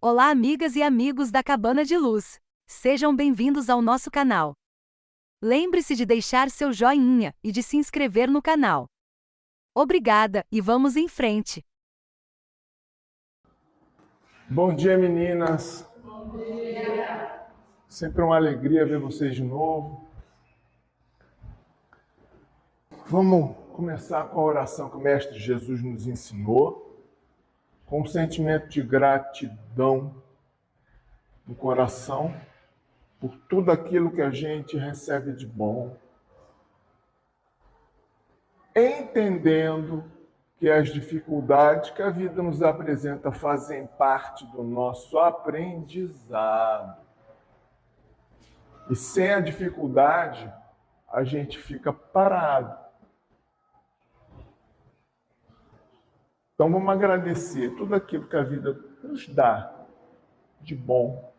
Olá, amigas e amigos da Cabana de Luz. Sejam bem-vindos ao nosso canal. Lembre-se de deixar seu joinha e de se inscrever no canal. Obrigada e vamos em frente. Bom dia, meninas. Bom dia. Sempre uma alegria ver vocês de novo. Vamos começar com a oração que o Mestre Jesus nos ensinou, com um sentimento de gratidão no coração por tudo aquilo que a gente recebe de bom, entendendo que as dificuldades que a vida nos apresenta fazem parte do nosso aprendizado. E sem a dificuldade, a gente fica parado. Então vamos agradecer tudo aquilo que a vida nos dá de bom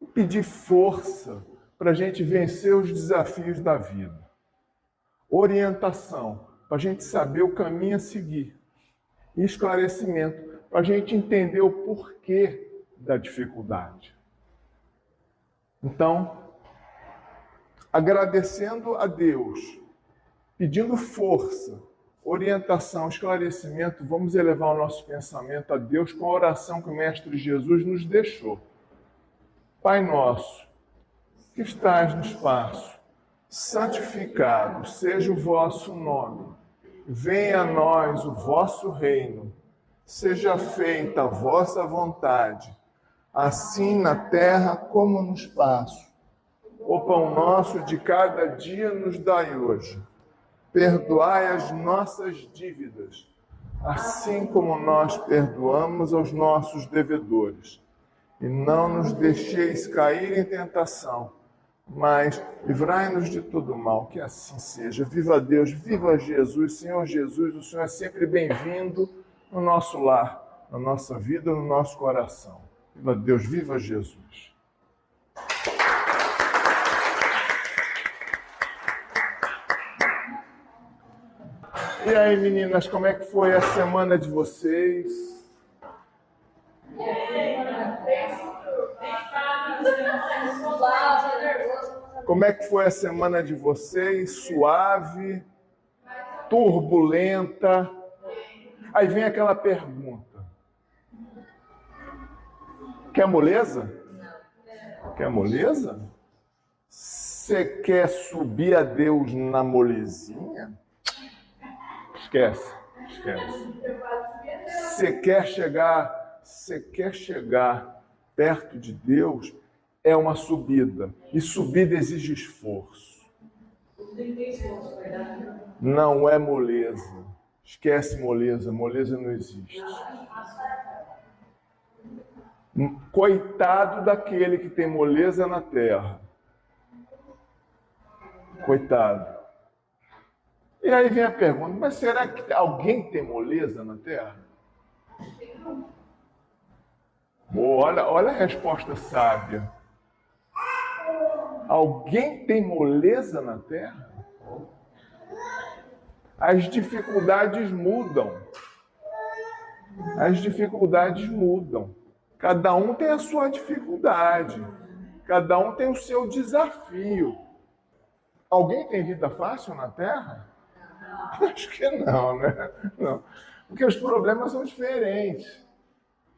e pedir força para a gente vencer os desafios da vida. Orientação, para a gente saber o caminho a seguir. E esclarecimento, para a gente entender o porquê da dificuldade. Então, agradecendo a Deus, pedindo força, orientação, esclarecimento, vamos elevar o nosso pensamento a Deus com a oração que o Mestre Jesus nos deixou. Pai nosso, que estás no espaço, santificado seja o vosso nome. Venha a nós o vosso reino. Seja feita a vossa vontade, assim na terra como no espaço. O pão nosso de cada dia nos dai hoje. Perdoai as nossas dívidas, assim como nós perdoamos aos nossos devedores. E não nos deixeis cair em tentação, mas livrai-nos de todo mal, que assim seja. Viva Deus, viva Jesus, Senhor Jesus, o Senhor é sempre bem-vindo no nosso lar, na nossa vida, no nosso coração. Viva Deus, viva Jesus. E aí, meninas, como é que foi a semana de vocês? Como é que foi a semana de vocês? Suave? Turbulenta? Aí vem aquela pergunta. Quer moleza? Quer moleza? Você quer subir a Deus na molezinha? Esquece. Você quer chegar perto de Deus, é uma subida. E subida exige esforço. Não é moleza. Esquece moleza. Moleza não existe. Coitado daquele que tem moleza na terra. Coitado. E aí vem a pergunta, mas será que alguém tem moleza na terra? Olha a resposta sábia. Alguém tem moleza na terra? As dificuldades mudam. As dificuldades mudam. Cada um tem a sua dificuldade. Cada um tem o seu desafio. Alguém tem vida fácil na terra? Acho que não, né? Não. Porque os problemas são diferentes.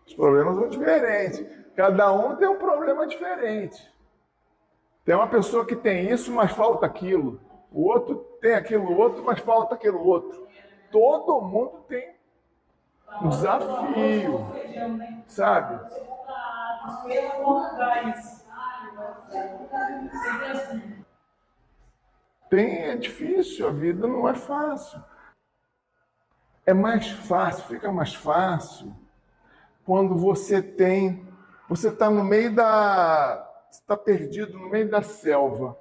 Os problemas são diferentes. Cada um tem um problema diferente. Tem uma pessoa que tem isso, mas falta aquilo. O outro tem aquilo outro, mas falta aquilo outro. Todo mundo tem um desafio, sabe? É difícil, a vida não é fácil. É mais fácil, fica mais fácil quando você está no meio você está perdido no meio da selva.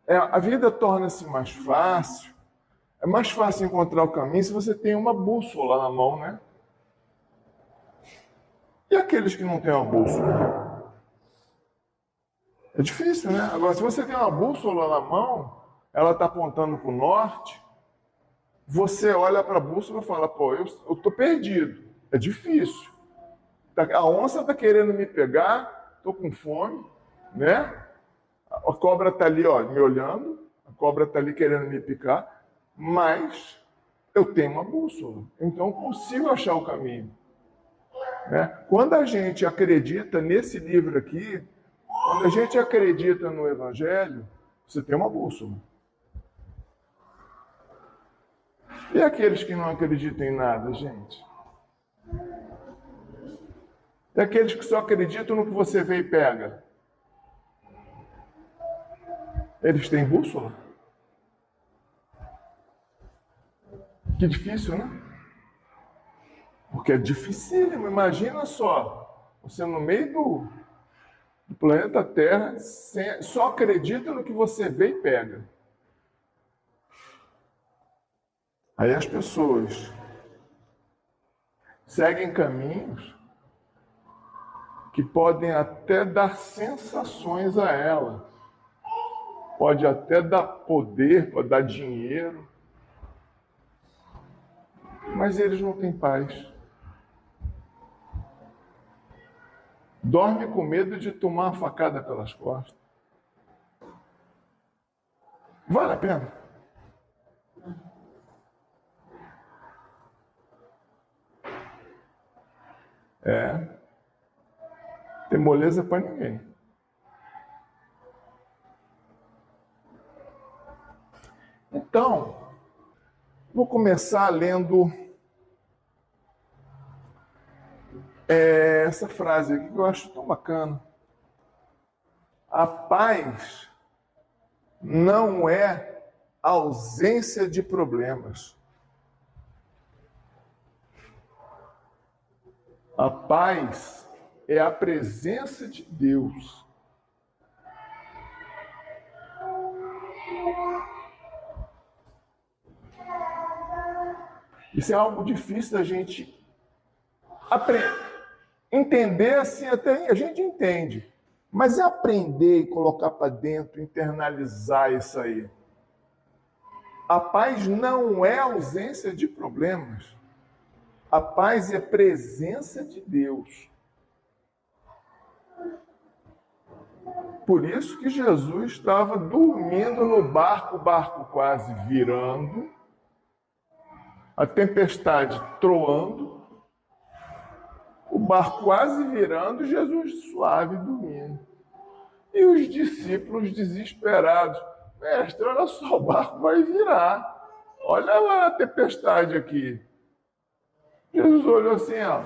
A vida torna-se mais fácil. É mais fácil encontrar o caminho se você tem uma bússola na mão, né? E aqueles que não têm uma bússola? É difícil, né? Agora, se você tem uma bússola na mão, ela está apontando para o norte, você olha para a bússola e fala, pô, eu estou perdido. É difícil. A onça está querendo me pegar, estou com fome, né? A cobra está ali, ó, me olhando, a cobra está ali querendo me picar, mas eu tenho uma bússola, então eu consigo achar o caminho. Né? Quando a gente acredita nesse livro aqui, quando a gente acredita no Evangelho, você tem uma bússola. E aqueles que não acreditam em nada, gente? E aqueles que só acreditam no que você vê e pega? Eles têm bússola? Que difícil, né? Porque é dificílimo. Imagina só, você no meio do planeta Terra só acredita no que você vê e pega. Aí as pessoas seguem caminhos que podem até dar sensações a ela. Pode até dar poder, pode dar dinheiro. Mas eles não têm paz. Dorme com medo de tomar uma facada pelas costas. Vale a pena? Tem moleza para ninguém. Então, vou começar lendo essa frase aqui que eu acho tão bacana. A paz não é ausência de problemas. A paz é a presença de Deus. Isso é algo difícil da gente entender assim, até a gente entende. Mas é aprender e colocar para dentro, internalizar isso aí. A paz não é ausência de problemas. A paz é presença de Deus. Por isso que Jesus estava dormindo no barco, o barco quase virando, a tempestade troando, o barco quase virando, Jesus suave dormindo. E os discípulos desesperados: mestre, olha só, o barco vai virar. Olha a tempestade aqui. Jesus olhou assim, ó,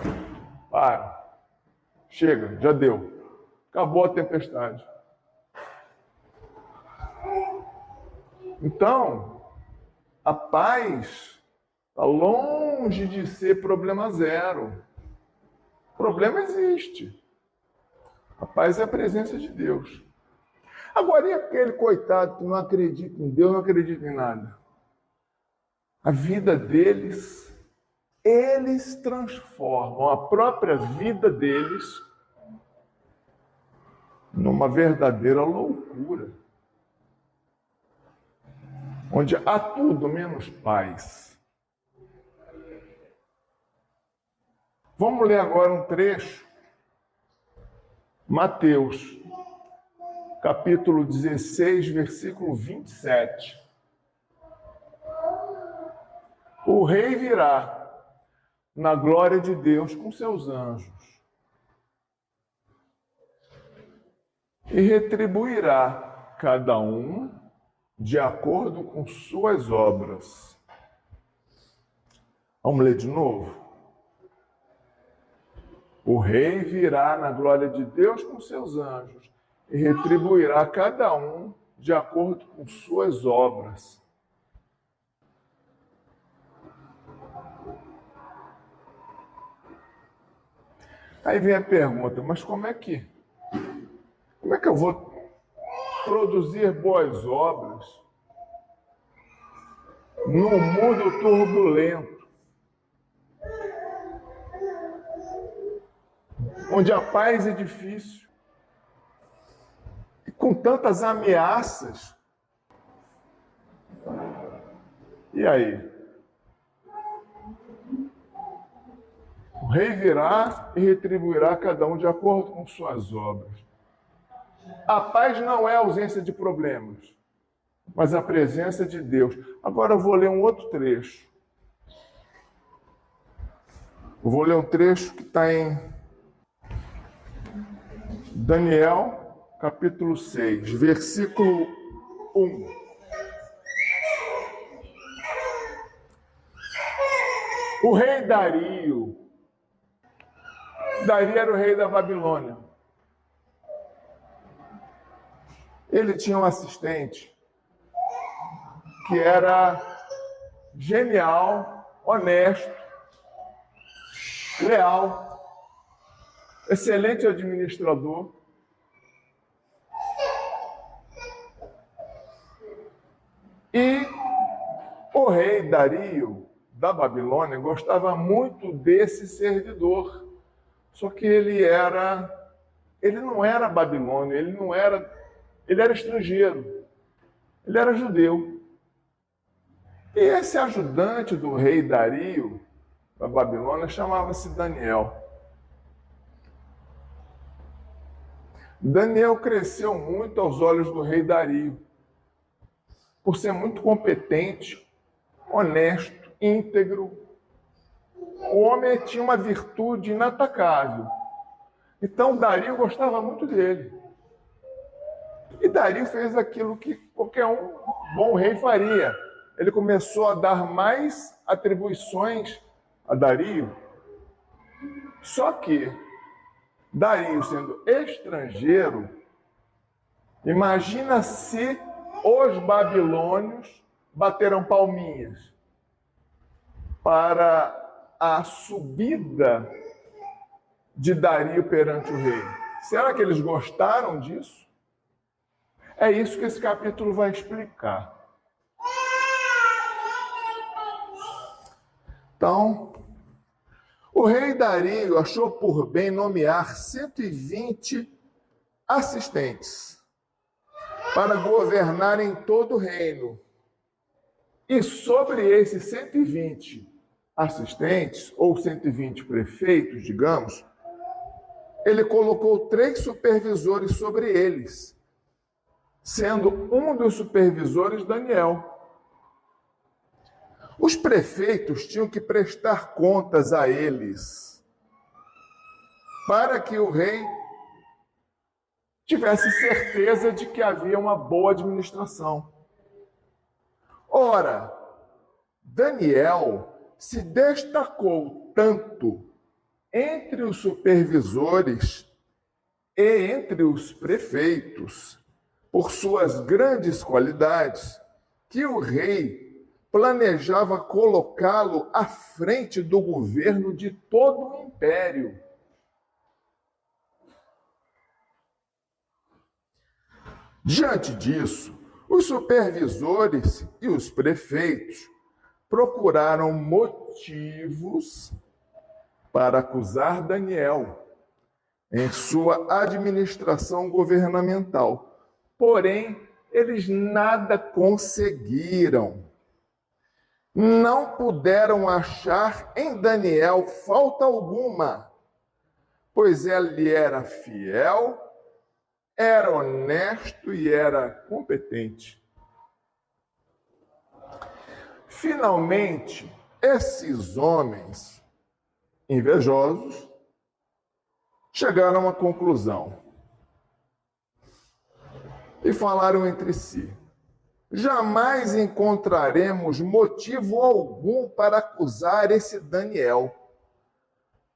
para, chega, já deu. Acabou a tempestade. Então, a paz está longe de ser problema zero. O problema existe. A paz é a presença de Deus. Agora, e aquele coitado que não acredita em Deus, não acredita em nada? A vida deles, eles transformam a própria vida deles numa verdadeira loucura. Onde há tudo menos paz. Vamos ler agora um trecho. Mateus, capítulo 16, versículo 27. O rei virá na glória de Deus com seus anjos e retribuirá cada um de acordo com suas obras. Vamos ler de novo? O rei virá na glória de Deus com seus anjos e retribuirá cada um de acordo com suas obras. Aí vem a pergunta, mas como é que eu vou produzir boas obras num mundo turbulento, onde a paz é difícil, e com tantas ameaças? E aí? O rei virá e retribuirá cada um de acordo com suas obras. A paz não é a ausência de problemas, mas a presença de Deus. Agora eu vou ler um outro trecho. Eu vou ler um trecho que está em Daniel, capítulo 6, versículo 1. O rei Dario era o rei da Babilônia. Ele tinha um assistente que era genial, honesto, leal, excelente administrador. E o rei Dario da Babilônia gostava muito desse servidor. Só que ele não era babilônio, ele era estrangeiro. Ele era judeu. E esse ajudante do rei Dario da Babilônia chamava-se Daniel. Daniel cresceu muito aos olhos do rei Dario, por ser muito competente, honesto, íntegro. O homem tinha uma virtude inatacável. Então Dario gostava muito dele. E Dario fez aquilo que qualquer um bom rei faria. Ele começou a dar mais atribuições a Dario. Só que Dario, sendo estrangeiro, imagina se os babilônios bateram palminhas para a subida de Dario perante o rei. Será que eles gostaram disso? É isso que esse capítulo vai explicar. Então, o rei Dario achou por bem nomear 120 assistentes para governar em todo o reino. E sobre esses 120 assistentes, ou 120 prefeitos, digamos, ele colocou 3 supervisores sobre eles, sendo um dos supervisores Daniel. Os prefeitos tinham que prestar contas a eles, para que o rei tivesse certeza de que havia uma boa administração. Ora, Daniel se destacou tanto entre os supervisores e entre os prefeitos por suas grandes qualidades, que o rei planejava colocá-lo à frente do governo de todo o império. Diante disso, os supervisores e os prefeitos procuraram motivos para acusar Daniel em sua administração governamental. Porém, eles nada conseguiram. Não puderam achar em Daniel falta alguma, pois ele era fiel, era honesto e era competente. Finalmente, esses homens invejosos chegaram a uma conclusão e falaram entre si: jamais encontraremos motivo algum para acusar esse Daniel,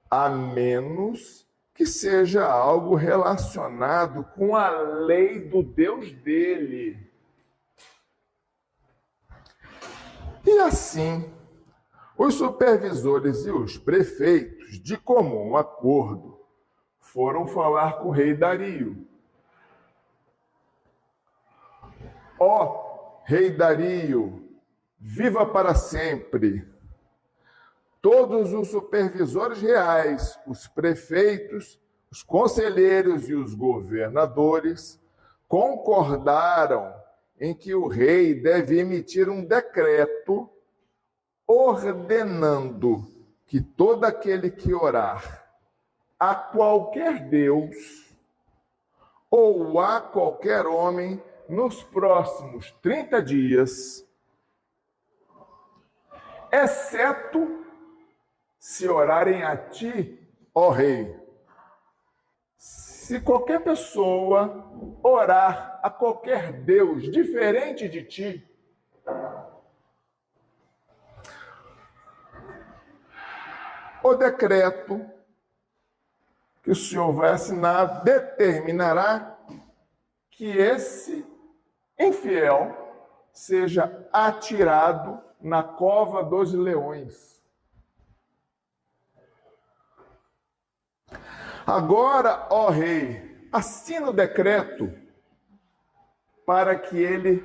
a menos que seja algo relacionado com a lei do Deus dele. E assim, os supervisores e os prefeitos, de comum acordo, foram falar com o rei Dario. Ó rei Dario, viva para sempre! Todos os supervisores reais, os prefeitos, os conselheiros e os governadores concordaram em que o rei deve emitir um decreto ordenando que todo aquele que orar a qualquer Deus ou a qualquer homem nos próximos 30 dias, exceto se orarem a ti, ó rei. Se qualquer pessoa orar a qualquer Deus diferente de ti, o decreto que o Senhor vai assinar determinará que esse infiel seja atirado na cova dos leões. Agora, ó rei, assina o decreto para que ele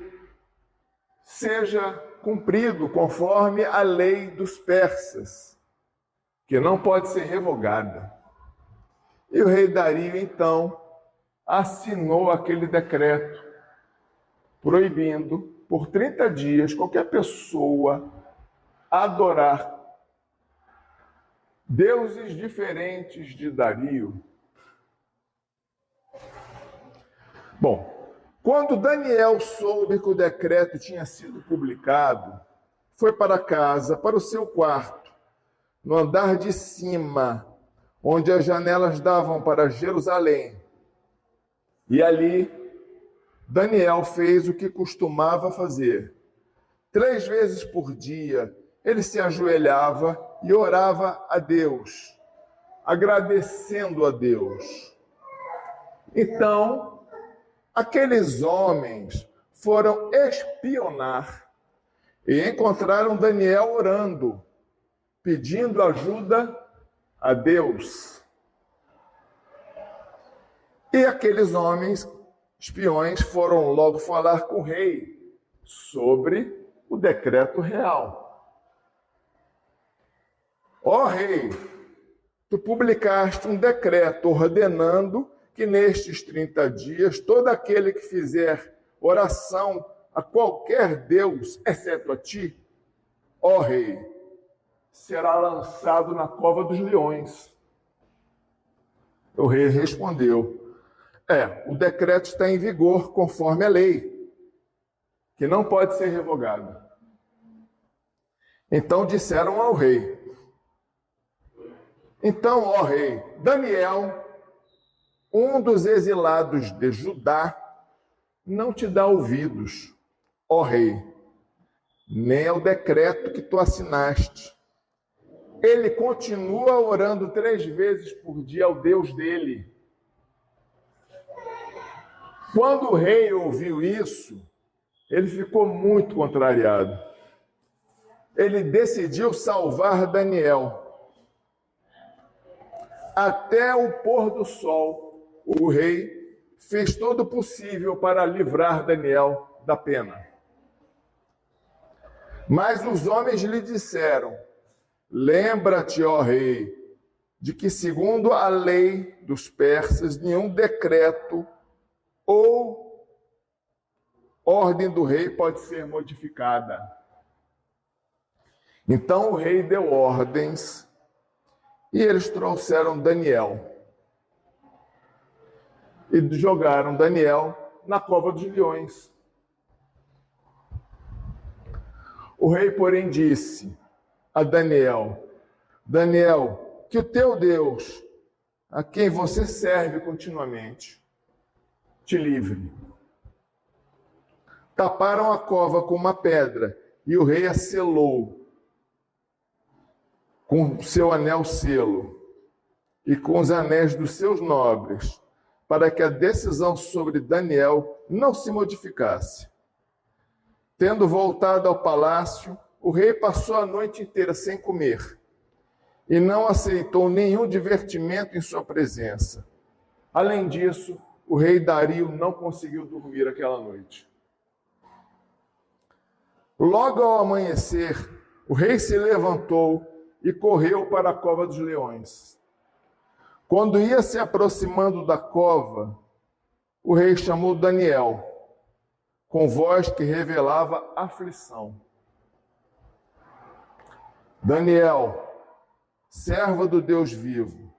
seja cumprido conforme a lei dos persas, que não pode ser revogada. E o rei Dario, então, assinou aquele decreto, proibindo por 30 dias qualquer pessoa adorar deuses diferentes de Dario. Bom, quando Daniel soube que o decreto tinha sido publicado, foi para casa, para o seu quarto, no andar de cima, onde as janelas davam para Jerusalém. E ali, Daniel fez o que costumava fazer. 3 vezes por dia, ele se ajoelhava e orava a Deus, agradecendo a Deus. Então, aqueles homens foram espionar e encontraram Daniel orando, pedindo ajuda a Deus. E aqueles homens, espiões, foram logo falar com o rei sobre o decreto real. Ó rei, tu publicaste um decreto ordenando que nestes 30 dias todo aquele que fizer oração a qualquer Deus, exceto a ti, ó rei, será lançado na cova dos leões. O rei respondeu: o decreto está em vigor conforme a lei, que não pode ser revogado. Então disseram ao rei: então, ó rei, Daniel, um dos exilados de Judá, não te dá ouvidos, ó rei, nem ao decreto que tu assinaste. Ele continua orando 3 vezes por dia ao Deus dele. Quando o rei ouviu isso, ele ficou muito contrariado. Ele decidiu salvar Daniel. Até o pôr do sol, o rei fez todo o possível para livrar Daniel da pena. Mas os homens lhe disseram: lembra-te, ó rei, de que segundo a lei dos persas, nenhum decreto ou ordem do rei pode ser modificada. Então o rei deu ordens e eles trouxeram Daniel e jogaram Daniel na cova dos leões. O rei, porém, disse a Daniel: Daniel, que o teu Deus, a quem você serve continuamente, te livre. Taparam a cova com uma pedra e o rei a selou com seu anel selo e com os anéis dos seus nobres, para que a decisão sobre Daniel não se modificasse. Tendo voltado ao palácio, o rei passou a noite inteira sem comer e não aceitou nenhum divertimento em sua presença. Além disso, o rei Dario não conseguiu dormir aquela noite. Logo ao amanhecer, o rei se levantou e correu para a cova dos leões. Quando ia se aproximando da cova, o rei chamou Daniel, com voz que revelava aflição. Daniel, servo do Deus vivo.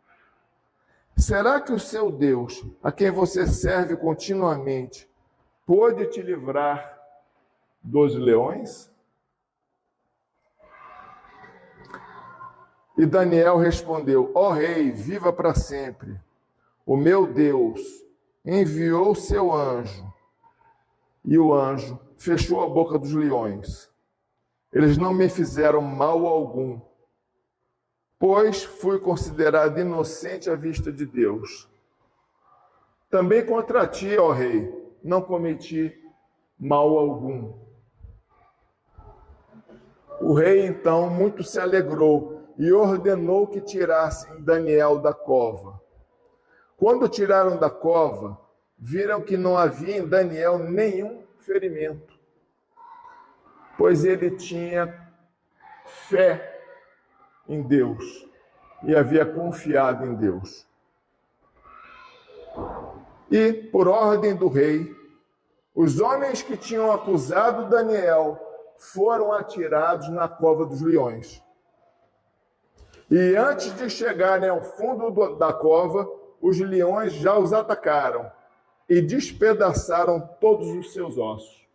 Será que o seu Deus, a quem você serve continuamente, pôde te livrar dos leões? E Daniel respondeu: ó rei, viva para sempre. O meu Deus enviou seu anjo, e o anjo fechou a boca dos leões. Eles não me fizeram mal algum, pois fui considerado inocente à vista de Deus. Também contra ti, ó rei, não cometi mal algum. O rei, então, muito se alegrou e ordenou que tirassem Daniel da cova. Quando tiraram da cova, viram que não havia em Daniel nenhum ferimento, pois ele tinha fé em Deus e havia confiado em Deus. E, por ordem do rei, os homens que tinham acusado Daniel foram atirados na cova dos leões. E antes de chegarem ao fundo da cova, os leões já os atacaram e despedaçaram todos os seus ossos.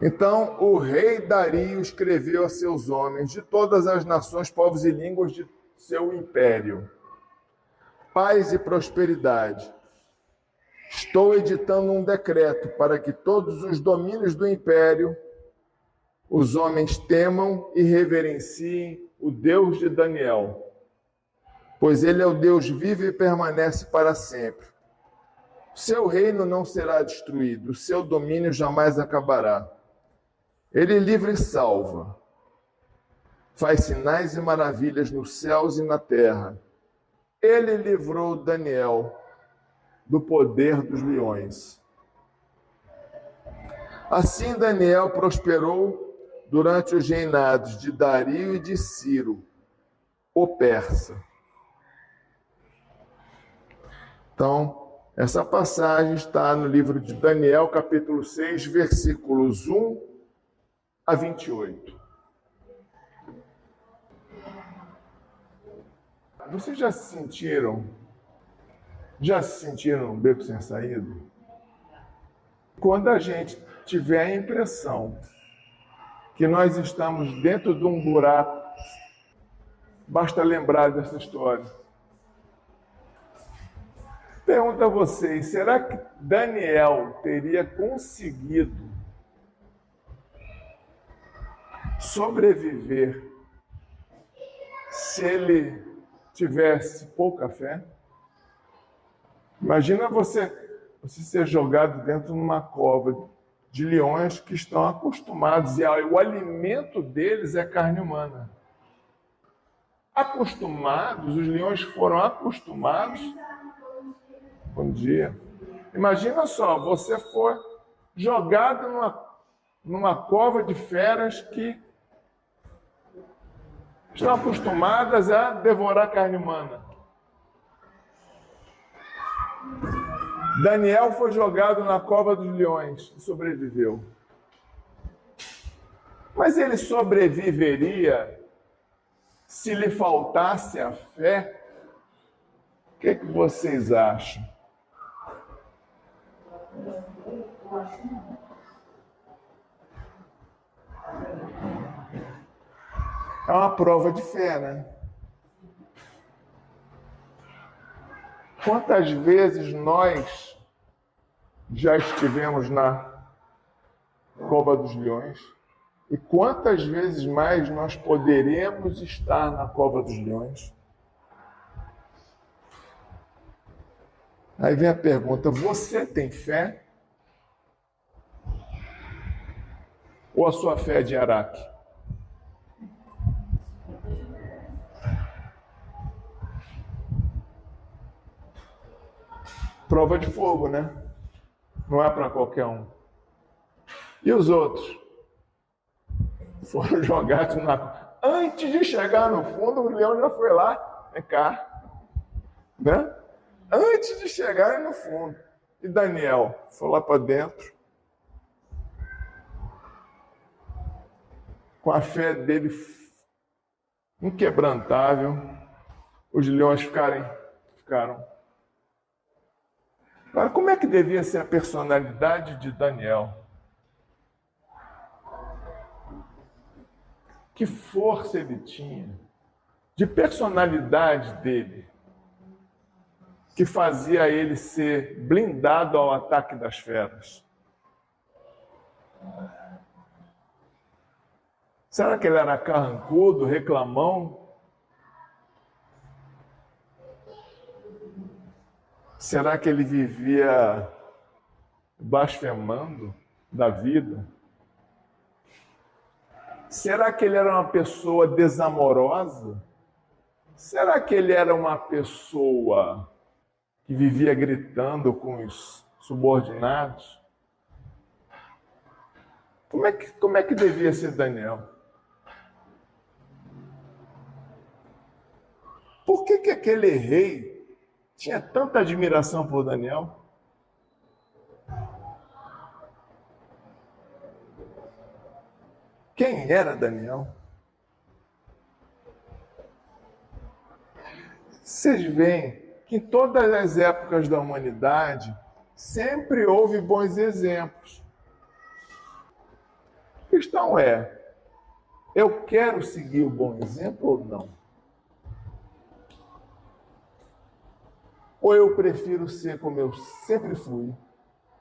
Então o rei Dario escreveu a seus homens de todas as nações, povos e línguas de seu império: paz e prosperidade. Estou editando um decreto para que todos os domínios do império, os homens temam e reverenciem o Deus de Daniel, pois ele é o Deus vivo e permanece para sempre. Seu reino não será destruído, seu domínio jamais acabará. Ele livra e salva, faz sinais e maravilhas nos céus e na terra. Ele livrou Daniel do poder dos leões. Assim Daniel prosperou durante os reinados de Dario e de Ciro, o persa. Então, essa passagem está no livro de Daniel, capítulo 6, versículos 1 a 28. Vocês já se sentiram um beco sem saída? Quando a gente tiver a impressão que nós estamos dentro de um buraco, basta lembrar dessa história. Pergunto a vocês, será que Daniel teria conseguido sobreviver se ele tivesse pouca fé? Imagina você ser jogado dentro de uma cova de leões que estão acostumados, e o alimento deles é carne humana. Acostumados, os leões foram acostumados. Bom dia. Imagina só, você for jogado numa cova de feras que estão acostumadas a devorar carne humana. Daniel foi jogado na cova dos leões e sobreviveu. Mas ele sobreviveria se lhe faltasse a fé? O que vocês acham? É uma prova de fé, né? Quantas vezes nós já estivemos na cova dos leões? E quantas vezes mais nós poderemos estar na cova dos leões? Aí vem a pergunta: você tem fé? Ou a sua fé é de Araque? Prova de fogo, né? Não é para qualquer um. E os outros? Foram jogados na... Antes de chegar no fundo, o leão já foi lá. Vem cá. Né? Antes de chegar no fundo. E Daniel foi lá para dentro. Com a fé dele inquebrantável. Os leões ficaram. Agora, como é que devia ser a personalidade de Daniel? Que força ele tinha, de personalidade dele, que fazia ele ser blindado ao ataque das feras. Será que ele era carrancudo, reclamão? Será que ele vivia blasfemando da vida? Será que ele era uma pessoa desamorosa? Será que ele era uma pessoa que vivia gritando com os subordinados? Como é que devia ser Daniel? Por que aquele rei tinha tanta admiração por Daniel? Quem era Daniel? Vocês veem que em todas as épocas da humanidade sempre houve bons exemplos. A questão é, eu quero seguir o bom exemplo ou não? Ou eu prefiro ser como eu sempre fui,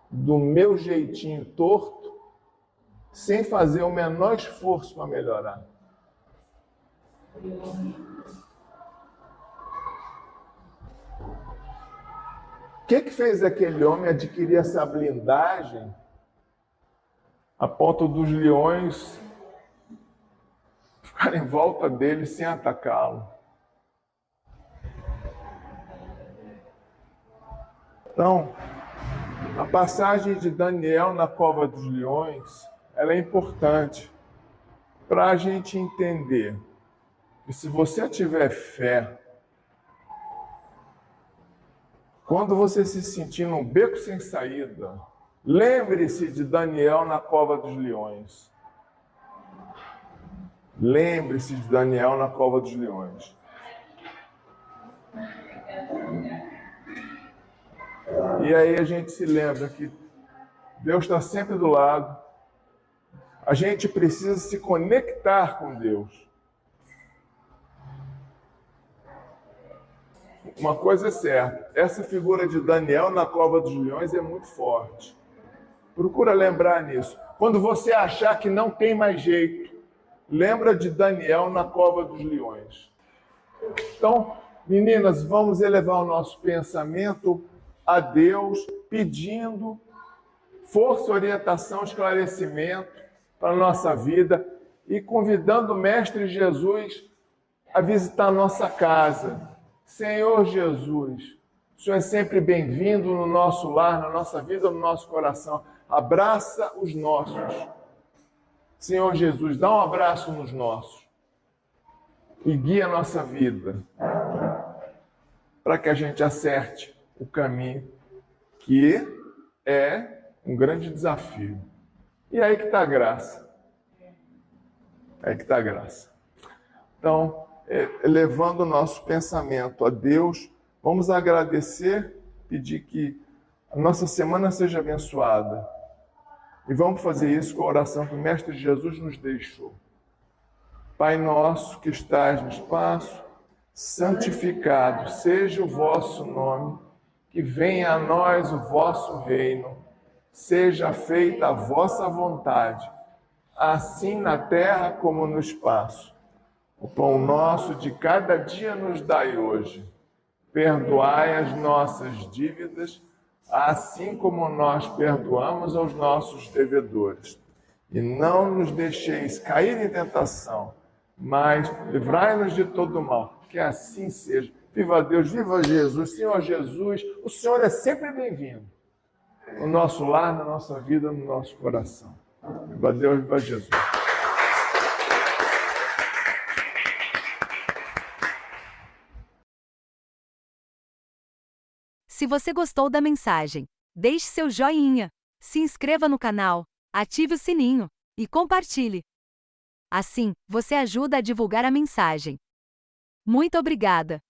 do meu jeitinho torto, sem fazer o menor esforço para melhorar? O que fez aquele homem adquirir essa blindagem a ponto dos leões ficarem em volta dele sem atacá-lo? Então, a passagem de Daniel na cova dos leões, ela é importante para a gente entender que se você tiver fé, quando você se sentir num beco sem saída, lembre-se de Daniel na cova dos leões. Lembre-se de Daniel na cova dos leões. E aí a gente se lembra que Deus está sempre do lado. A gente precisa se conectar com Deus. Uma coisa é certa, essa figura de Daniel na cova dos leões é muito forte. Procura lembrar nisso. Quando você achar que não tem mais jeito, lembra de Daniel na cova dos leões. Então, meninas, vamos elevar o nosso pensamento a Deus, pedindo força, orientação, esclarecimento para a nossa vida e convidando o Mestre Jesus a visitar a nossa casa. Senhor Jesus, o Senhor é sempre bem-vindo no nosso lar, na nossa vida, no nosso coração. Abraça os nossos. Senhor Jesus, dá um abraço nos nossos e guia a nossa vida para que a gente acerte o caminho, que é um grande desafio. E aí que está a graça. Aí que está a graça. Então, elevando o nosso pensamento a Deus, vamos agradecer, pedir que a nossa semana seja abençoada. E vamos fazer isso com a oração que o Mestre Jesus nos deixou. Pai nosso que estás no espaço, santificado seja o vosso nome, que venha a nós o vosso reino, seja feita a vossa vontade, assim na terra como no espaço. O pão nosso de cada dia nos dai hoje. Perdoai as nossas dívidas, assim como nós perdoamos aos nossos devedores. E não nos deixeis cair em tentação, mas livrai-nos de todo mal. Que assim seja. Viva Deus, viva Jesus, Senhor Jesus, o Senhor é sempre bem-vindo. No nosso lar, na nossa vida, no nosso coração. Viva Deus, viva Jesus. Se você gostou da mensagem, deixe seu joinha, se inscreva no canal, ative o sininho e compartilhe. Assim, você ajuda a divulgar a mensagem. Muito obrigada!